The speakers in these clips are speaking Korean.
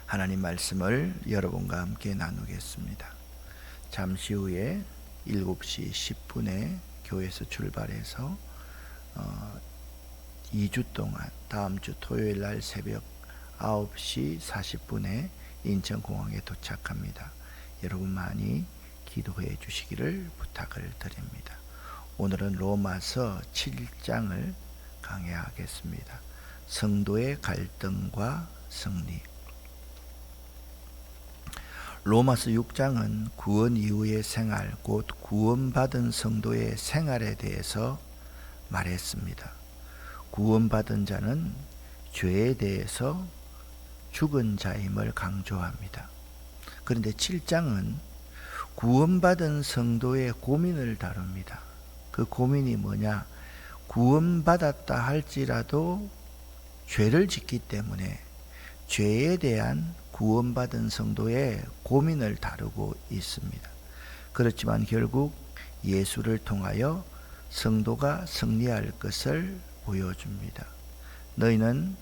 하나님 말씀을 여러분과 함께 나누겠습니다. 잠시 후에 7시 10분에 교회에서 출발해서 2주 동안 다음 주 토요일 날 새벽 9시 40분에 인천공항에 도착합니다. 여러분 많이 기도해 주시기를 부탁을 드립니다. 오늘은 로마서 7장을 강해하겠습니다. 성도의 갈등과 승리. 로마서 6장은 구원 이후의 생활, 곧 구원받은 성도의 생활에 대해서 말했습니다. 구원받은 자는 죄에 대해서 죽은 자임을 강조합니다. 그런데 7장은 구원받은 성도의 고민을 다룹니다. 그 고민이 뭐냐? 구원받았다 할지라도 죄를 짓기 때문에 죄에 대한 구원받은 성도의 고민을 다루고 있습니다. 그렇지만 결국 예수를 통하여 성도가 승리할 것을 보여줍니다. 너희는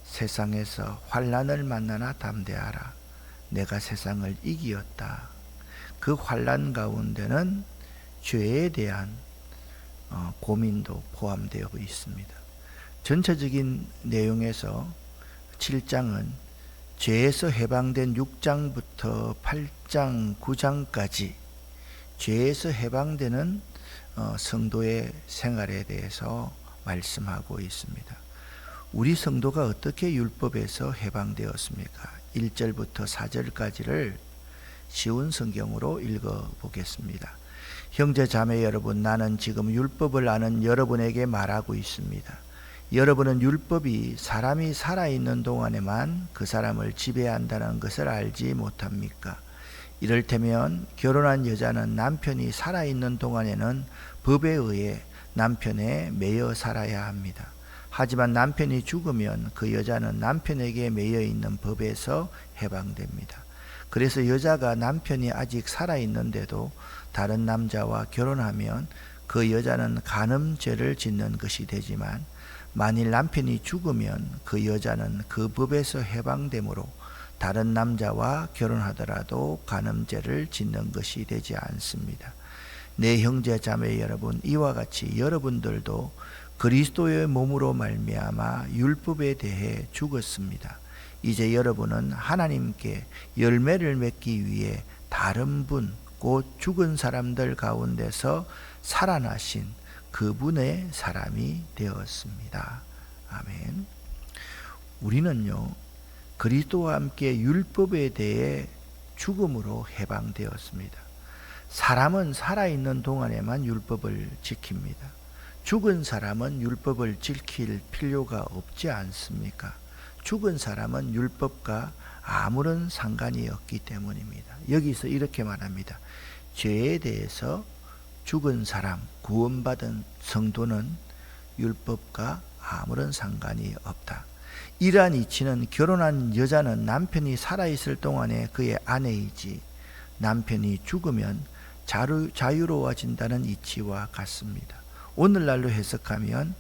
세상에서 환난을 만나나 담대하라. 내가 세상을 이기었다. 그 환난 가운데는 죄에 대한 고민도 포함되어 있습니다. 전체적인 내용에서 7장은 죄에서 해방된 6장부터 8장, 9장까지 죄에서 해방되는 성도의 생활에 대해서 말씀하고 있습니다. 우리 성도가 어떻게 율법에서 해방되었습니까? 1절부터 4절까지를 쉬운 성경으로 읽어보겠습니다. 형제 자매 여러분, 나는 지금 율법을 아는 여러분에게 말하고 있습니다. 여러분은 율법이 사람이 살아있는 동안에만 그 사람을 지배한다는 것을 알지 못합니까? 이를테면 결혼한 여자는 남편이 살아있는 동안에는 법에 의해 남편에 매여 살아야 합니다. 하지만 남편이 죽으면 그 여자는 남편에게 매여 있는 법에서 해방됩니다. 그래서 여자가 남편이 아직 살아있는데도 다른 남자와 결혼하면 그 여자는 간음죄를 짓는 것이 되지만 만일 남편이 죽으면 그 여자는 그 법에서 해방되므로 다른 남자와 결혼하더라도 간음죄를 짓는 것이 되지 않습니다. 내 형제 자매 여러분, 이와 같이 여러분들도 그리스도의 몸으로 말미암아 율법에 대해 죽었습니다. 이제 여러분은 하나님께 열매를 맺기 위해 다른 분, 곧 죽은 사람들 가운데서 살아나신 그분의 사람이 되었습니다. 아멘. 우리는요, 그리스도와 함께 율법에 대해 죽음으로 해방되었습니다. 사람은 살아있는 동안에만 율법을 지킵니다. 죽은 사람은 율법을 지킬 필요가 없지 않습니까? 죽은 사람은 율법과 아무런 상관이 없기 때문입니다. 여기서 이렇게 말합니다. 죄에 대해서 죽은 사람, 구원받은 성도는 율법과 아무런 상관이 없다. 이러한 이치는 결혼한 여자는 남편이 살아있을 동안에 그의 아내이지 남편이 죽으면 자유로워진다는 이치와 같습니다. 오늘날로 해석하면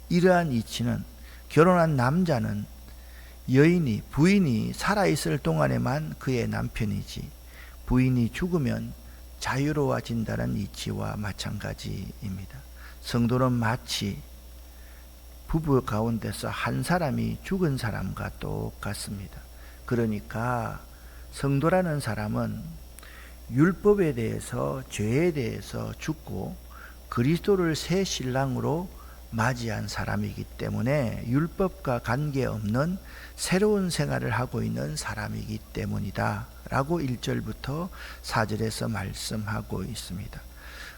이러한 이치는 결혼한 남자는 부인이 살아있을 동안에만 그의 남편이지 부인이 죽으면 자유로워진다는 이치와 마찬가지입니다. 성도는 마치 부부 가운데서 한 사람이 죽은 사람과 똑같습니다. 그러니까 성도라는 사람은 율법에 대해서, 죄에 대해서 죽고 그리스도를 새 신랑으로 맞이한 사람이기 때문에 율법과 관계없는 새로운 생활을 하고 있는 사람이기 때문이다 라고 1절부터 4절에서 말씀하고 있습니다.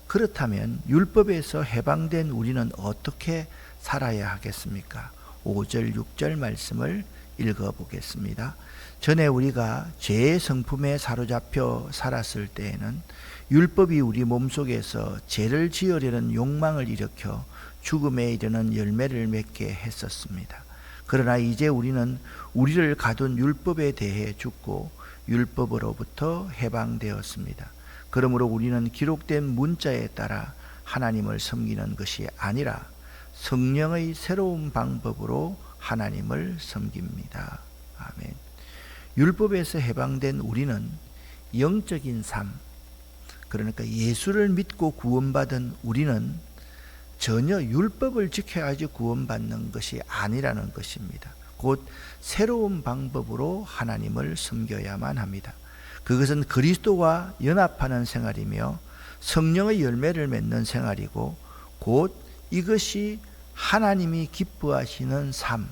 그렇다면 율법에서 해방된 우리는 어떻게 살아야 하겠습니까? 5절, 6절 말씀을 읽어보겠습니다. 전에 우리가 죄의 성품에 사로잡혀 살았을 때에는 율법이 우리 몸속에서 죄를 지으려는 욕망을 일으켜 죽음에 이르는 열매를 맺게 했었습니다. 그러나 이제 우리는 우리를 가둔 율법에 대해 죽고 율법으로부터 해방되었습니다. 그러므로 우리는 기록된 문자에 따라 하나님을 섬기는 것이 아니라 성령의 새로운 방법으로 하나님을 섬깁니다. 아멘. 율법에서 해방된 우리는 영적인 삶, 그러니까 예수를 믿고 구원받은 우리는 전혀 율법을 지켜야지 구원받는 것이 아니라는 것입니다. 곧 새로운 방법으로 하나님을 섬겨야만 합니다. 그것은 그리스도와 연합하는 생활이며 성령의 열매를 맺는 생활이고, 곧 이것이 하나님이 기뻐하시는 삶,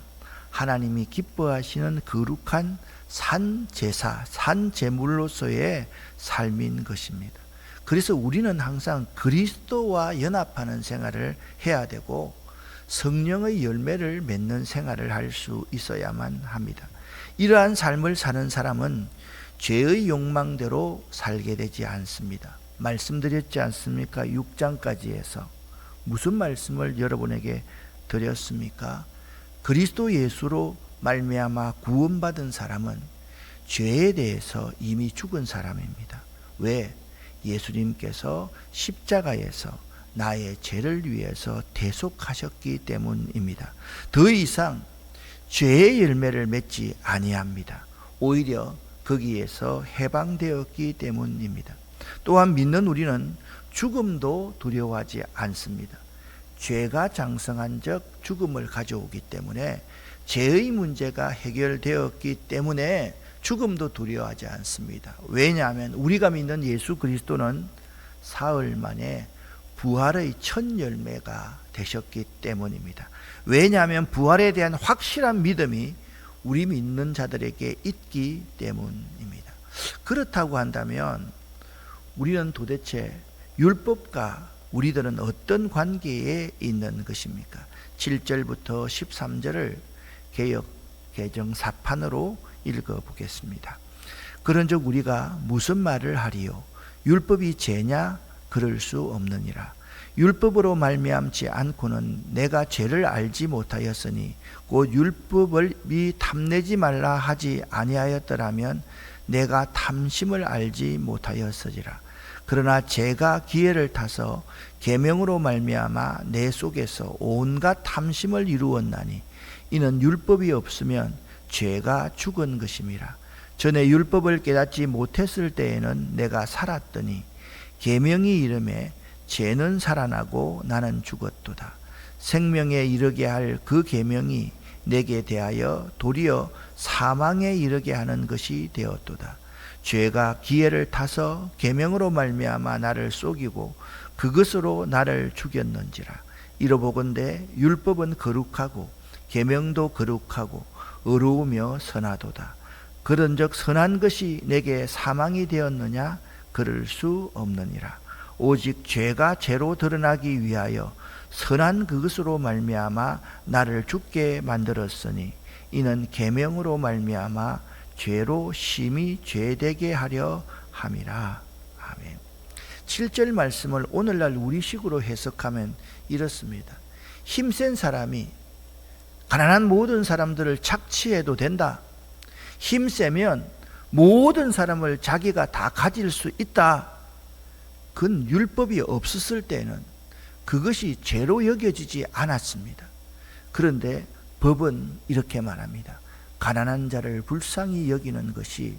하나님이 기뻐하시는 거룩한 산제사, 산제물로서의 삶인 것입니다. 그래서 우리는 항상 그리스도와 연합하는 생활을 해야 되고 성령의 열매를 맺는 생활을 할 수 있어야만 합니다. 이러한 삶을 사는 사람은 죄의 욕망대로 살게 되지 않습니다. 말씀드렸지 않습니까? 6장까지 해서 무슨 말씀을 여러분에게 드렸습니까? 그리스도 예수로 말미암아 구원받은 사람은 죄에 대해서 이미 죽은 사람입니다. 왜? 예수님께서 십자가에서 나의 죄를 위해서 대속하셨기 때문입니다. 더 이상 죄의 열매를 맺지 아니합니다. 오히려 거기에서 해방되었기 때문입니다. 또한 믿는 우리는 죽음도 두려워하지 않습니다. 죄가 장성한 적 죽음을 가져오기 때문에 죄의 문제가 해결되었기 때문에 죽음도 두려워하지 않습니다. 왜냐하면 우리가 믿는 예수 그리스도는 사흘 만에 부활의 첫 열매가 되셨기 때문입니다. 왜냐하면 부활에 대한 확실한 믿음이 우리 믿는 자들에게 있기 때문입니다. 그렇다고 한다면 우리는 도대체 율법과 우리들은 어떤 관계에 있는 것입니까? 7절부터 13절을 개역 개정 4판으로 읽어보겠습니다. 그런즉 우리가 무슨 말을 하리요? 율법이 죄냐? 그럴 수 없느니라. 율법으로 말미암지 않고는 내가 죄를 알지 못하였으니 곧 율법이 탐내지 말라 하지 아니하였더라면 내가 탐심을 알지 못하였으리라. 그러나 죄가 기회를 타서 계명으로 말미암아 내 속에서 온갖 탐심을 이루었나니 이는 율법이 없으면 죄가 죽은 것임이라. 전에 율법을 깨닫지 못했을 때에는 내가 살았더니 계명이 이르매 죄는 살아나고 나는 죽었도다. 생명에 이르게 할 그 계명이 내게 대하여 도리어 사망에 이르게 하는 것이 되었도다. 죄가 기회를 타서 계명으로 말미암아 나를 속이고 그것으로 나를 죽였는지라. 이러보건대 율법은 거룩하고 계명도 거룩하고 의로우며 선하도다. 그런즉 선한 것이 내게 사망이 되었느냐? 그럴 수 없느니라. 오직 죄가 죄로 드러나기 위하여 선한 그것으로 말미암아 나를 죽게 만들었으니 이는 계명으로 말미암아 죄로 심히 죄되게 하려 함이라. 아멘. 7절 말씀을 오늘날 우리식으로 해석하면 이렇습니다. 힘센 사람이 가난한 모든 사람들을 착취해도 된다. 힘세면 모든 사람을 자기가 다 가질 수 있다. 그건 율법이 없었을 때는 그것이 죄로 여겨지지 않았습니다. 그런데 법은 이렇게 말합니다. 가난한 자를 불쌍히 여기는 것이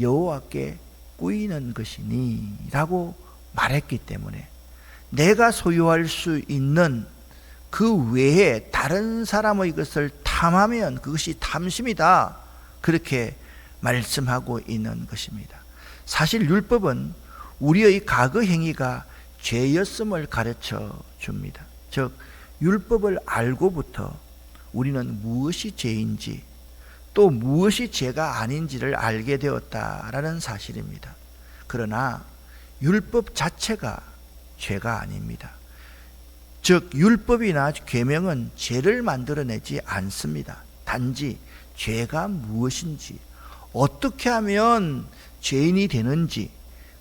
여호와께 꾸이는 것이니 라고 말했기 때문에 내가 소유할 수 있는 그 외에 다른 사람의 것을 탐하면 그것이 탐심이다. 그렇게 말씀하고 있는 것입니다. 사실 율법은 우리의 과거 행위가 죄였음을 가르쳐 줍니다. 즉 율법을 알고부터 우리는 무엇이 죄인지 또 무엇이 죄가 아닌지를 알게 되었다라는 사실입니다. 그러나 율법 자체가 죄가 아닙니다. 즉 율법이나 계명은 죄를 만들어내지 않습니다. 단지 죄가 무엇인지 어떻게 하면 죄인이 되는지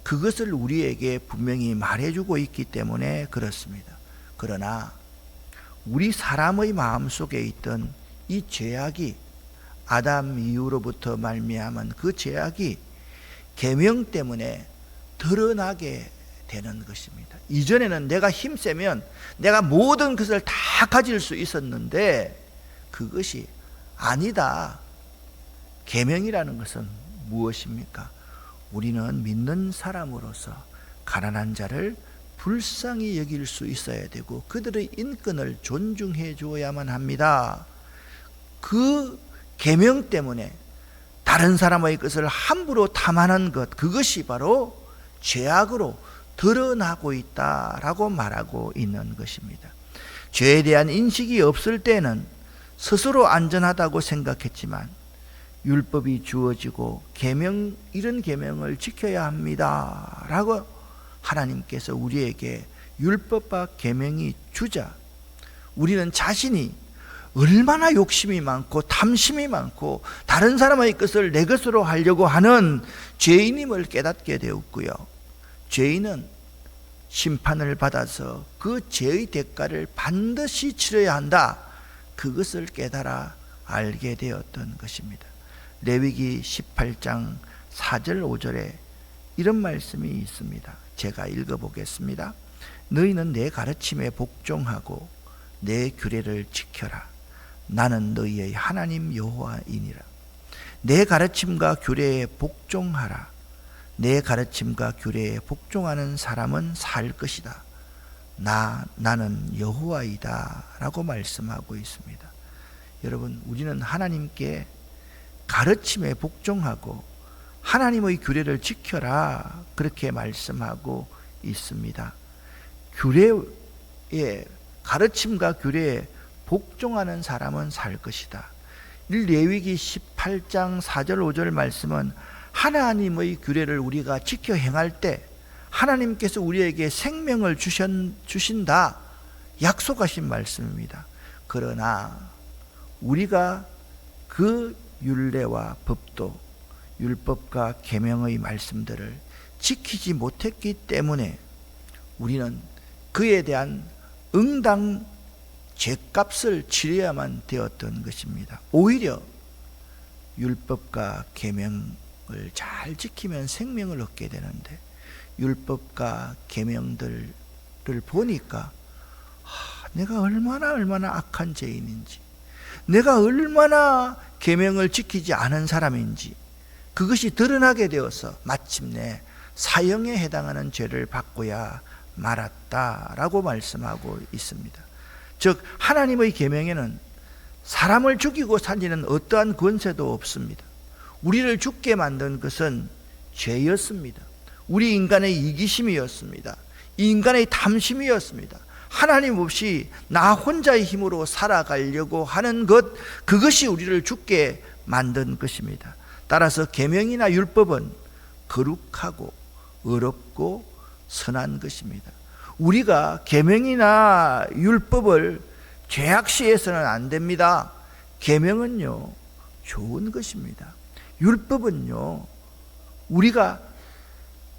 그것을 우리에게 분명히 말해주고 있기 때문에 그렇습니다. 그러나 우리 사람의 마음속에 있던 이 죄악이 아담 이후로부터 말미암은 그 죄악이 계명 때문에 드러나게 되는 것입니다. 이전에는 내가 힘세면 내가 모든 것을 다 가질 수 있었는데 그것이 아니다. 계명이라는 것은 무엇입니까? 우리는 믿는 사람으로서 가난한 자를 불쌍히 여길 수 있어야 되고 그들의 인권을 존중해 주어야만 합니다. 그 계명 때문에 다른 사람의 것을 함부로 탐하는 것, 그것이 바로 죄악으로 드러나고 있다라고 말하고 있는 것입니다. 죄에 대한 인식이 없을 때는 스스로 안전하다고 생각했지만 율법이 주어지고 계명, 이런 계명을 지켜야 합니다 라고 하나님께서 우리에게 율법과 계명이 주자 우리는 자신이 얼마나 욕심이 많고 탐심이 많고 다른 사람의 것을 내 것으로 하려고 하는 죄인임을 깨닫게 되었고요, 죄인은 심판을 받아서 그 죄의 대가를 반드시 치러야 한다, 그것을 깨달아 알게 되었던 것입니다. 레위기 18장 4절 5절에 이런 말씀이 있습니다. 제가 읽어보겠습니다. 너희는 내 가르침에 복종하고 내 규례를 지켜라. 나는 너희의 하나님 여호와이니라. 내 가르침과 규례에 복종하라. 내 가르침과 규례에 복종하는 사람은 살 것이다. 나는 여호와이다 라고 말씀하고 있습니다. 여러분, 우리는 하나님께 가르침에 복종하고 하나님의 규례를 지켜라 그렇게 말씀하고 있습니다. 규례의 가르침과 규례에 복종하는 사람은 살 것이다. 레위기 18장 4절 5절 말씀은 하나님의 규례를 우리가 지켜 행할 때 하나님께서 우리에게 생명을 주신다 약속하신 말씀입니다. 그러나 우리가 그 율례와 법도 율법과 계명의 말씀들을 지키지 못했기 때문에 우리는 그에 대한 응당 죄값을 치러야만 되었던 것입니다. 오히려 율법과 계명을 잘 지키면 생명을 얻게 되는데 율법과 계명들을 보니까 내가 얼마나 악한 죄인인지, 내가 얼마나 계명을 지키지 않은 사람인지 그것이 드러나게 되어서 마침내 사형에 해당하는 죄를 받고야 말았다라고 말씀하고 있습니다. 즉 하나님의 계명에는 사람을 죽이고 살리는 어떠한 권세도 없습니다. 우리를 죽게 만든 것은 죄였습니다. 우리 인간의 이기심이었습니다. 인간의 탐심이었습니다. 하나님 없이 나 혼자의 힘으로 살아가려고 하는 것, 그것이 우리를 죽게 만든 것입니다. 따라서 계명이나 율법은 거룩하고 의롭고 선한 것입니다. 우리가 계명이나 율법을 죄악시해서는 안 됩니다. 계명은요 좋은 것입니다. 율법은요 우리가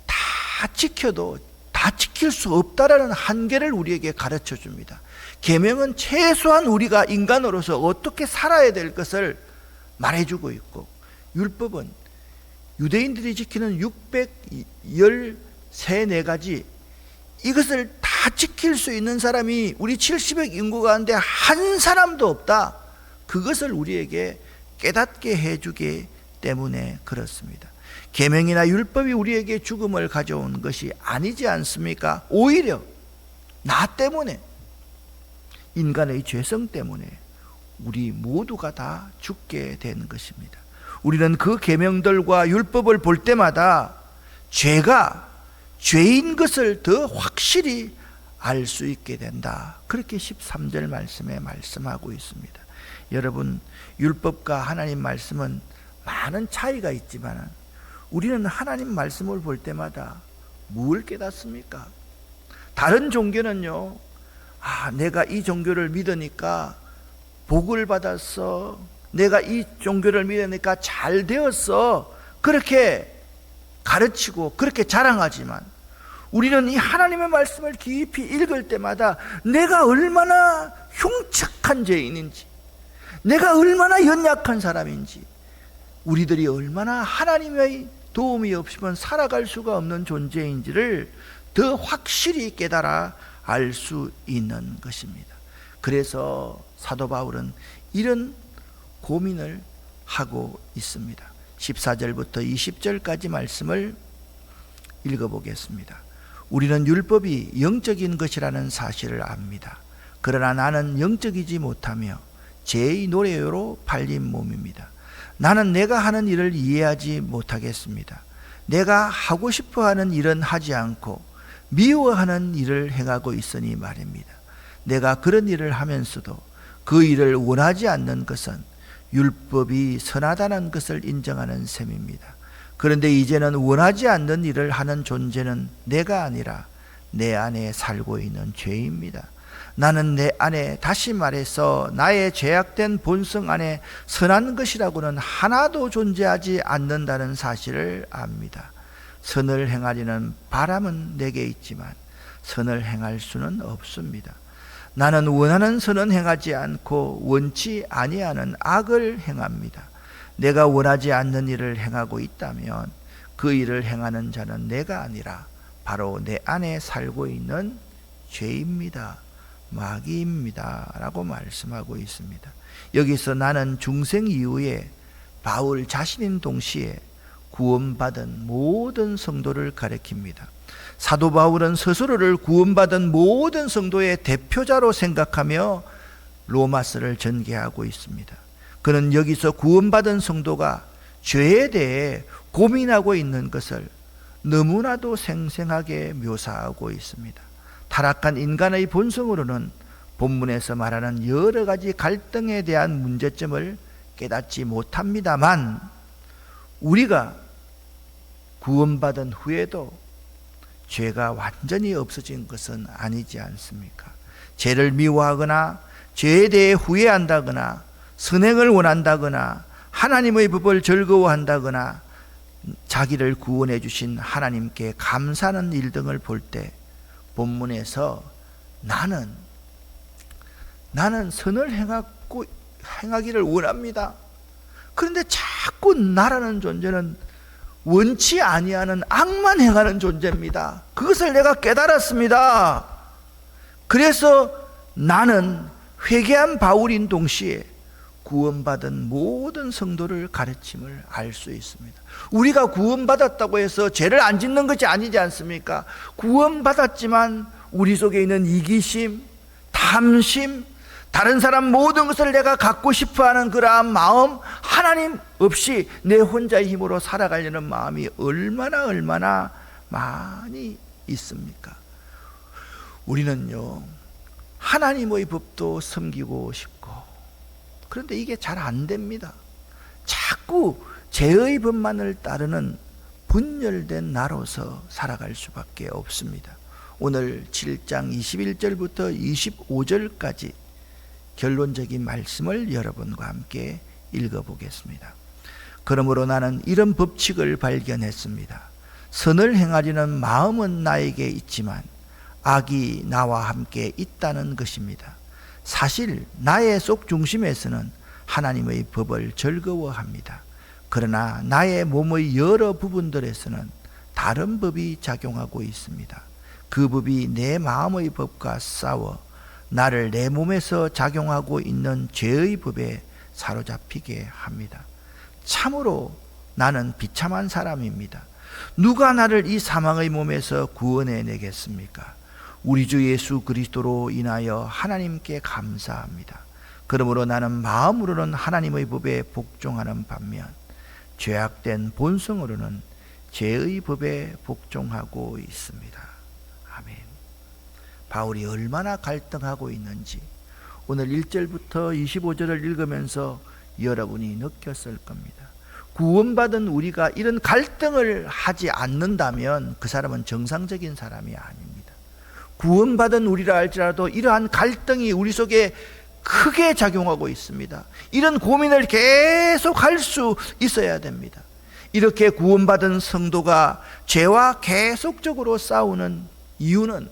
다 지켜도 다 지킬 수 없다라는 한계를 우리에게 가르쳐 줍니다. 계명은 최소한 우리가 인간으로서 어떻게 살아야 될 것을 말해주고 있고, 율법은 유대인들이 지키는 613가지 이것을 다 지킬 수 있는 사람이 우리 70억 인구 가운데 한 사람도 없다, 그것을 우리에게 깨닫게 해주기 때문에 그렇습니다. 계명이나 율법이 우리에게 죽음을 가져온 것이 아니지 않습니까? 오히려 나 때문에, 인간의 죄성 때문에 우리 모두가 다 죽게 된 것입니다. 우리는 그 계명들과 율법을 볼 때마다 죄가 죄인 것을 더 확실히 알 수 있게 된다, 그렇게 13절 말씀에 말씀하고 있습니다. 여러분, 율법과 하나님 말씀은 많은 차이가 있지만 우리는 하나님 말씀을 볼 때마다 뭘 깨닫습니까? 다른 종교는요, 내가 이 종교를 믿으니까 복을 받았어, 내가 이 종교를 믿으니까 잘 되었어, 그렇게 가르치고 그렇게 자랑하지만 우리는 이 하나님의 말씀을 깊이 읽을 때마다 내가 얼마나 흉측한 죄인인지, 내가 얼마나 연약한 사람인지, 우리들이 얼마나 하나님의 도움이 없이면 살아갈 수가 없는 존재인지를 더 확실히 깨달아 알 수 있는 것입니다. 그래서 사도 바울은 이런 고민을 하고 있습니다. 14절부터 20절까지 말씀을 읽어보겠습니다. 우리는 율법이 영적인 것이라는 사실을 압니다. 그러나 나는 영적이지 못하며 죄의 노예로 팔린 몸입니다. 나는 내가 하는 일을 이해하지 못하겠습니다. 내가 하고 싶어 하는 일은 하지 않고 미워하는 일을 행하고 있으니 말입니다. 내가 그런 일을 하면서도 그 일을 원하지 않는 것은 율법이 선하다는 것을 인정하는 셈입니다. 그런데 이제는 원하지 않는 일을 하는 존재는 내가 아니라 내 안에 살고 있는 죄입니다. 나는 내 안에, 다시 말해서 나의 죄악된 본성 안에 선한 것이라고는 하나도 존재하지 않는다는 사실을 압니다. 선을 행하려는 바람은 내게 있지만 선을 행할 수는 없습니다. 나는 원하는 선은 행하지 않고 원치 아니하는 악을 행합니다. 내가 원하지 않는 일을 행하고 있다면 그 일을 행하는 자는 내가 아니라 바로 내 안에 살고 있는 죄입니다. 마귀입니다. 라고 말씀하고 있습니다. 여기서 나는 중생 이후에 바울 자신인 동시에 구원받은 모든 성도를 가리킵니다. 사도 바울은 스스로를 구원받은 모든 성도의 대표자로 생각하며 로마서를 전개하고 있습니다. 그는 여기서 구원받은 성도가 죄에 대해 고민하고 있는 것을 너무나도 생생하게 묘사하고 있습니다. 타락한 인간의 본성으로는 본문에서 말하는 여러 가지 갈등에 대한 문제점을 깨닫지 못합니다만, 우리가 구원받은 후에도 죄가 완전히 없어진 것은 아니지 않습니까? 죄를 미워하거나 죄에 대해 후회한다거나 선행을 원한다거나 하나님의 법을 즐거워한다거나 자기를 구원해 주신 하나님께 감사하는 일 등을 볼 때 본문에서 나는 선을 행하기를 원합니다. 그런데 자꾸 나라는 존재는 원치 아니하는 악만 행하는 존재입니다. 그것을 내가 깨달았습니다. 그래서 나는 회개한 바울인 동시에 구원받은 모든 성도를 가르침을 알 수 있습니다. 우리가 구원받았다고 해서 죄를 안 짓는 것이 아니지 않습니까? 구원받았지만 우리 속에 있는 이기심, 탐심, 다른 사람 모든 것을 내가 갖고 싶어하는 그러한 마음, 하나님 없이 내 혼자의 힘으로 살아가려는 마음이 얼마나 많이 있습니까? 우리는요, 하나님의 법도 섬기고 싶고, 그런데 이게 잘 안 됩니다. 자꾸 죄의 법만을 따르는 분열된 나로서 살아갈 수밖에 없습니다. 오늘 7장 21절부터 25절까지 결론적인 말씀을 여러분과 함께 읽어보겠습니다. 그러므로 나는 이런 법칙을 발견했습니다. 선을 행하려는 마음은 나에게 있지만 악이 나와 함께 있다는 것입니다. 사실 나의 속 중심에서는 하나님의 법을 즐거워합니다. 그러나 나의 몸의 여러 부분들에서는 다른 법이 작용하고 있습니다. 그 법이 내 마음의 법과 싸워 나를 내 몸에서 작용하고 있는 죄의 법에 사로잡히게 합니다. 참으로 나는 비참한 사람입니다. 누가 나를 이 사망의 몸에서 구원해 내겠습니까? 우리 주 예수 그리스도로 인하여 하나님께 감사합니다. 그러므로 나는 마음으로는 하나님의 법에 복종하는 반면 죄악된 본성으로는 죄의 법에 복종하고 있습니다. 아멘. 바울이 얼마나 갈등하고 있는지 오늘 1절부터 25절을 읽으면서 여러분이 느꼈을 겁니다. 구원받은 우리가 이런 갈등을 하지 않는다면 그 사람은 정상적인 사람이 아닙니다. 구원받은 우리라 할지라도 이러한 갈등이 우리 속에 크게 작용하고 있습니다. 이런 고민을 계속 할 수 있어야 됩니다. 이렇게 구원받은 성도가 죄와 계속적으로 싸우는 이유는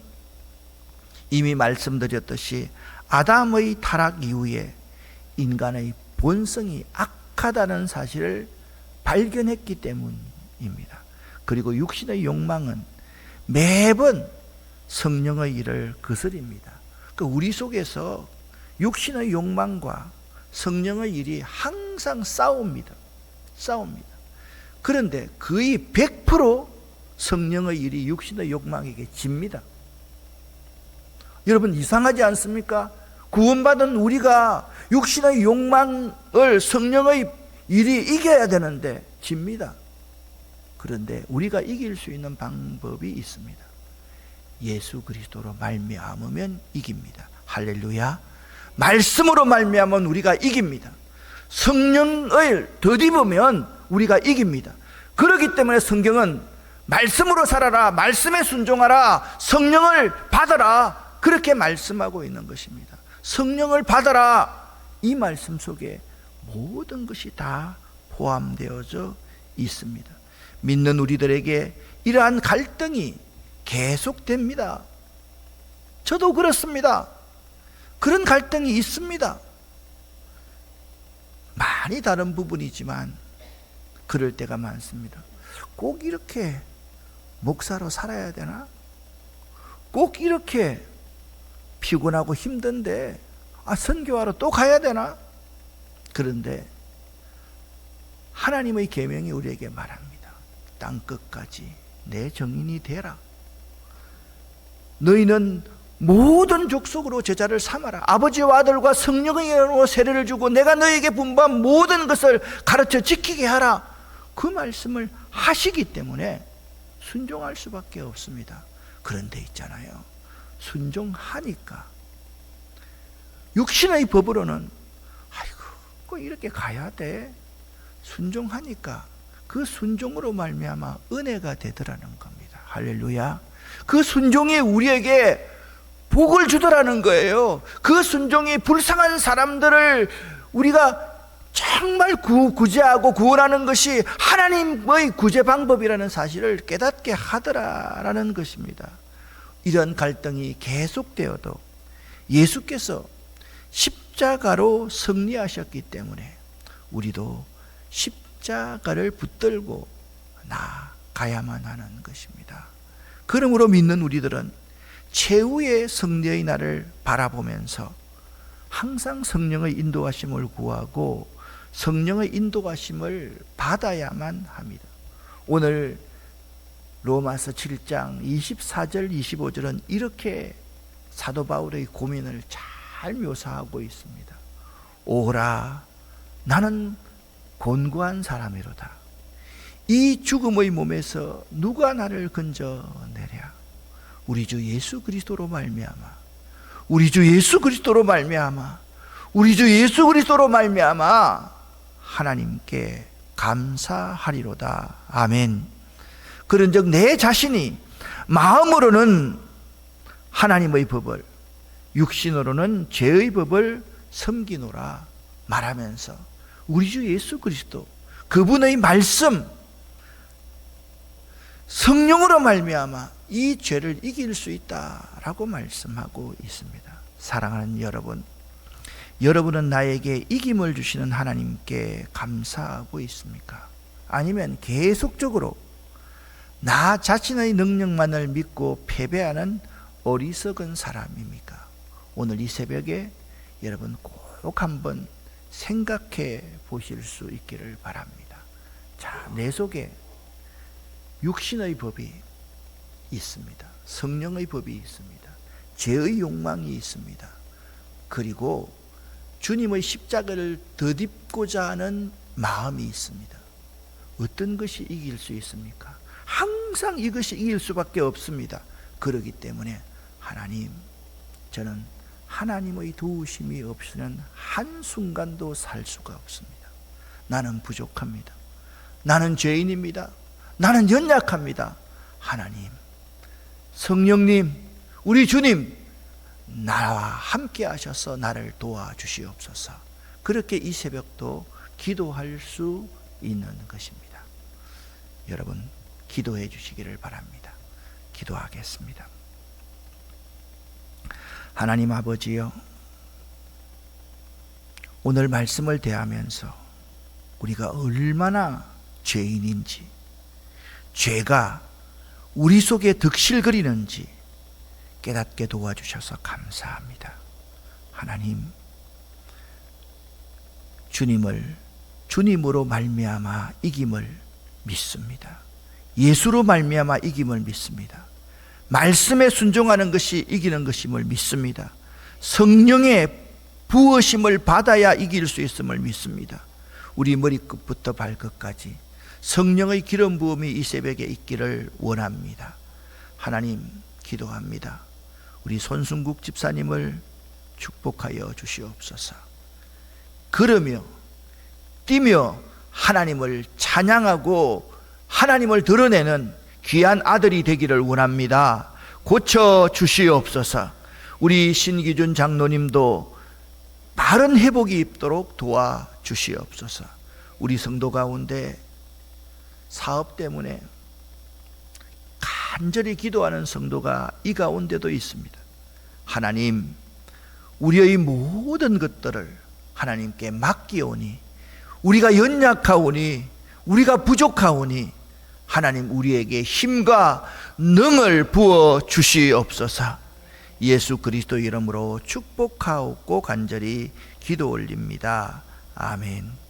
이미 말씀드렸듯이 아담의 타락 이후에 인간의 본성이 악하다는 사실을 발견했기 때문입니다. 그리고 육신의 욕망은 매번 성령의 일을 거스립니다. 우리 속에서 육신의 욕망과 성령의 일이 항상 싸웁니다. 그런데 거의 100% 성령의 일이 육신의 욕망에게 집니다. 여러분, 이상하지 않습니까? 구원받은 우리가 육신의 욕망을 성령의 일이 이겨야 되는데 집니다. 그런데 우리가 이길 수 있는 방법이 있습니다. 예수 그리스도로 말미암으면 이깁니다. 할렐루야. 말씀으로 말미암으면 우리가 이깁니다. 성령을 덧입으면 우리가 이깁니다. 그렇기 때문에 성경은 말씀으로 살아라, 말씀에 순종하라, 성령을 받아라, 그렇게 말씀하고 있는 것입니다. 성령을 받아라, 이 말씀 속에 모든 것이 다 포함되어져 있습니다. 믿는 우리들에게 이러한 갈등이 계속됩니다. 저도 그렇습니다. 그런 갈등이 있습니다. 많이 다른 부분이지만 그럴 때가 많습니다. 꼭 이렇게 목사로 살아야 되나? 꼭 이렇게 피곤하고 힘든데 선교하러 또 가야 되나? 그런데 하나님의 계명이 우리에게 말합니다. 땅끝까지 내 증인이 되라. 너희는 모든 족속으로 제자를 삼아라. 아버지와 아들과 성령의 이름으로 세례를 주고 내가 너희에게 분부한 모든 것을 가르쳐 지키게 하라. 그 말씀을 하시기 때문에 순종할 수밖에 없습니다. 그런데 있잖아요, 순종하니까 육신의 법으로는 아이고 꼭 이렇게 가야 돼. 순종하니까 그 순종으로 말미암아 은혜가 되더라는 겁니다. 할렐루야. 그 순종이 우리에게 복을 주더라는 거예요. 그 순종이 불쌍한 사람들을 우리가 정말 구제하고 구원하는 것이 하나님의 구제 방법이라는 사실을 깨닫게 하더라라는 것입니다. 이런 갈등이 계속되어도 예수께서 십자가로 승리하셨기 때문에 우리도 십자가를 붙들고 나아가야만 하는 것입니다. 그러므로 믿는 우리들은 최후의 승리의 날을 바라보면서 항상 성령의 인도하심을 구하고 성령의 인도하심을 받아야만 합니다. 오늘 로마서 7장 24절 25절은 이렇게 사도 바울의 고민을 잘 묘사하고 있습니다. 오라, 나는 곤고한 사람이로다. 이 죽음의 몸에서 누가 나를 건져내랴. 우리 주 예수 그리스도로 말미암아, 우리 주 예수 그리스도로 말미암아, 우리 주 예수 그리스도로 말미암아 하나님께 감사하리로다. 아멘. 그런즉 내 자신이 마음으로는 하나님의 법을, 육신으로는 죄의 법을 섬기노라 말하면서 우리 주 예수 그리스도 그분의 말씀, 성령으로 말미암아 이 죄를 이길 수 있다라고 말씀하고 있습니다. 사랑하는 여러분, 여러분은 나에게 이김을 주시는 하나님께 감사하고 있습니까? 아니면 계속적으로 나 자신의 능력만을 믿고 패배하는 어리석은 사람입니까? 오늘 이 새벽에 여러분 꼭 한번 생각해 보실 수 있기를 바랍니다. 자, 내 속에 육신의 법이 있습니다. 성령의 법이 있습니다. 죄의 욕망이 있습니다. 그리고 주님의 십자가를 덧입고자 하는 마음이 있습니다. 어떤 것이 이길 수 있습니까? 항상 이것이 이길 수밖에 없습니다. 그렇기 때문에 하나님, 저는 하나님의 도우심이 없이는 한순간도 살 수가 없습니다. 나는 부족합니다. 나는 죄인입니다. 나는 연약합니다. 하나님, 성령님, 우리 주님, 나와 함께 하셔서 나를 도와주시옵소서. 그렇게 이 새벽도 기도할 수 있는 것입니다. 여러분, 기도해 주시기를 바랍니다. 기도하겠습니다. 하나님 아버지여, 오늘 말씀을 대하면서 우리가 얼마나 죄인인지, 죄가 우리 속에 득실거리는지 깨닫게 도와주셔서 감사합니다. 하나님, 주님으로 말미암아 이김을 믿습니다. 예수로 말미암아 이김을 믿습니다. 말씀에 순종하는 것이 이기는 것임을 믿습니다. 성령의 부으심을 받아야 이길 수 있음을 믿습니다. 우리 머리끝부터 발끝까지 성령의 기름 부음이 이 새벽에 있기를 원합니다. 하나님, 기도합니다. 우리 손순국 집사님을 축복하여 주시옵소서. 걸으며 뛰며 하나님을 찬양하고 하나님을 드러내는 귀한 아들이 되기를 원합니다. 고쳐 주시옵소서. 우리 신기준 장로님도 바른 회복이 있도록 도와주시옵소서. 우리 성도 가운데 사업 때문에 간절히 기도하는 성도가 이 가운데도 있습니다. 하나님, 우리의 모든 것들을 하나님께 맡기오니, 우리가 연약하오니, 우리가 부족하오니 하나님 우리에게 힘과 능을 부어 주시옵소서. 예수 그리스도 이름으로 축복하옵고 간절히 기도 올립니다. 아멘.